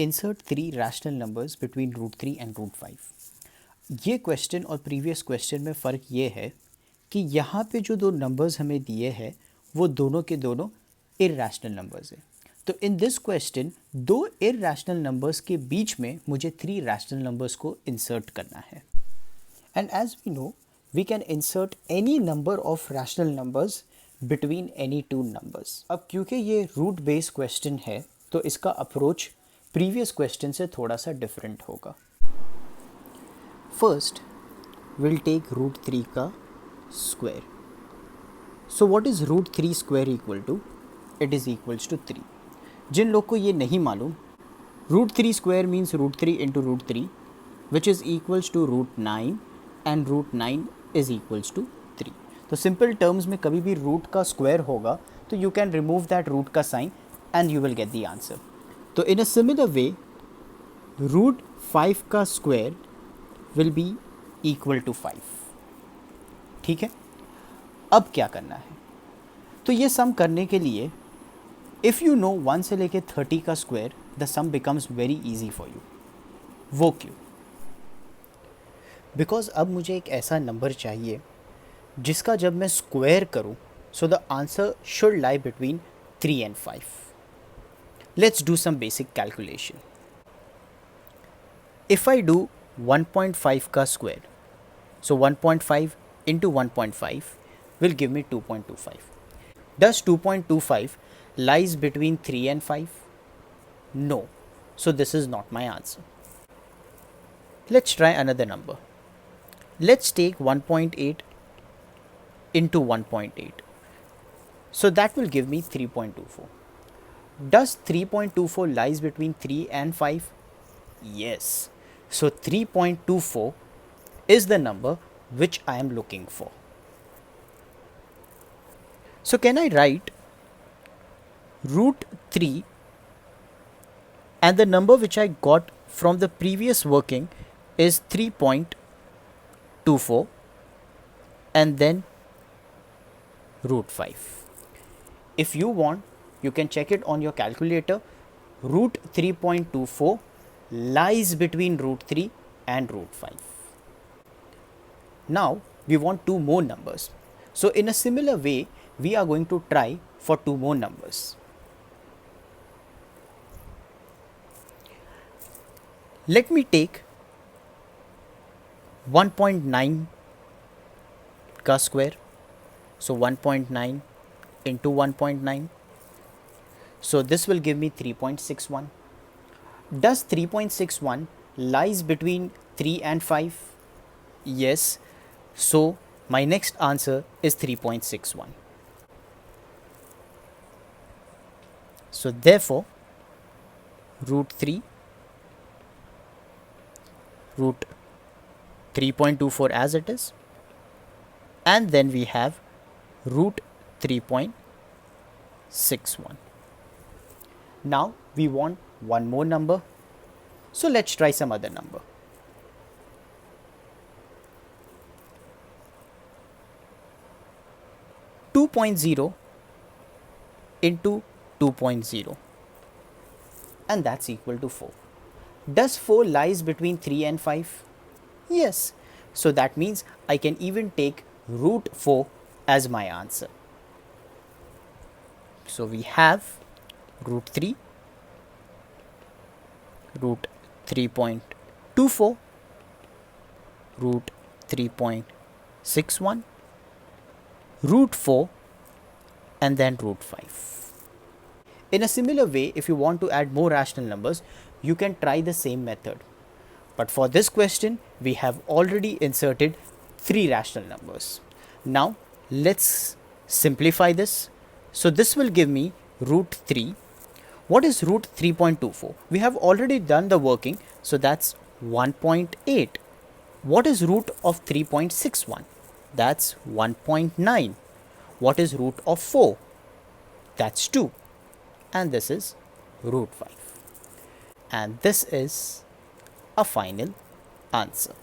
insert three rational numbers between root 3 and root 5। ये question और previous question में फ़र्क ये है कि यहाँ पे जो दो नंबर्स हमें दिए हैं वो दोनों के दोनों इर्रेशनल नंबर्स हैं। तो इन दिस क्वेश्चन दो इर्रेशनल नंबर्स के बीच में मुझे थ्री रैशनल नंबर्स को इंसर्ट करना है। And as we know we can insert any number of rational numbers between any two numbers. अब क्योंकि ये रूट बेस्ड क्वेश्चन है तो इसका अप्रोच प्रीवियस क्वेश्चन से थोड़ा सा डिफरेंट होगा। फर्स्ट विल टेक रूट 3 का square. So what is root 3 square equal to? It is equals to 3। जिन लोग को ये नहीं मालूम, root 3 square means root 3 into root 3 which is equals to root 9 and root 9 is equals to 3। तो simple terms में कभी भी रूट का स्क्वायर होगा तो you can remove that root का sine and you will get the answer. तो in a similar way root 5 का square will be equal to 5। ठीक है, अब क्या करना है? तो ये सम करने के लिए इफ़ यू नो 1 से लेके 30 का square the some becomes very easy for you. वो क्यों? बिकॉज अब मुझे एक ऐसा नंबर चाहिए जिसका जब मैं स्क्वायर करूं so the answer should lie between 3 and 5। Let's do some basic calculation. If I do 1.5 का square, so 1.5 into 1.5 will give me 2.25. Does 2.25 lies between 3 and 5? No. So this is not my answer. Let's try another number. Let's take 1.8 into 1.8. So that will give me 3.24. Does 3.24 lies between 3 and 5? Yes. So 3.24 is the number which I am looking for. So can I write root 3 and the number which I got from the previous working is 3.24 and then root 5. If you want, you can check it on your calculator. Root 3.24 lies between root 3 and root 5. Now we want two more numbers. So in a similar way, we are going to try for two more numbers. Let me take 1.9 का square. So 1.9 into 1.9. So this will give me 3.61. Does 3.61 lies between 3 and 5? Yes. So my next answer is 3.61. So therefore root 3, root 3.24 as it is, and then we have root 3.61. Now we want one more number, so let's try some other number. Two point zero into 2.0 and that's equal to 4. Does 4 lies between 3 and 5? Yes. So that means I can even take root 4 as my answer. So we have root 3, root 3.24, root 3.61, root 4 and then root 5. In a similar way, if you want to add more rational numbers, you can try the same method. But for this question, we have already inserted three rational numbers. Now let's simplify this. So this will give me root 3. What is root 3.24? We have already done the working, so that's 1.8. What is root of 3.61? That's 1.9. What is root of 4? That's 2. And this is root 5. And this is a final answer.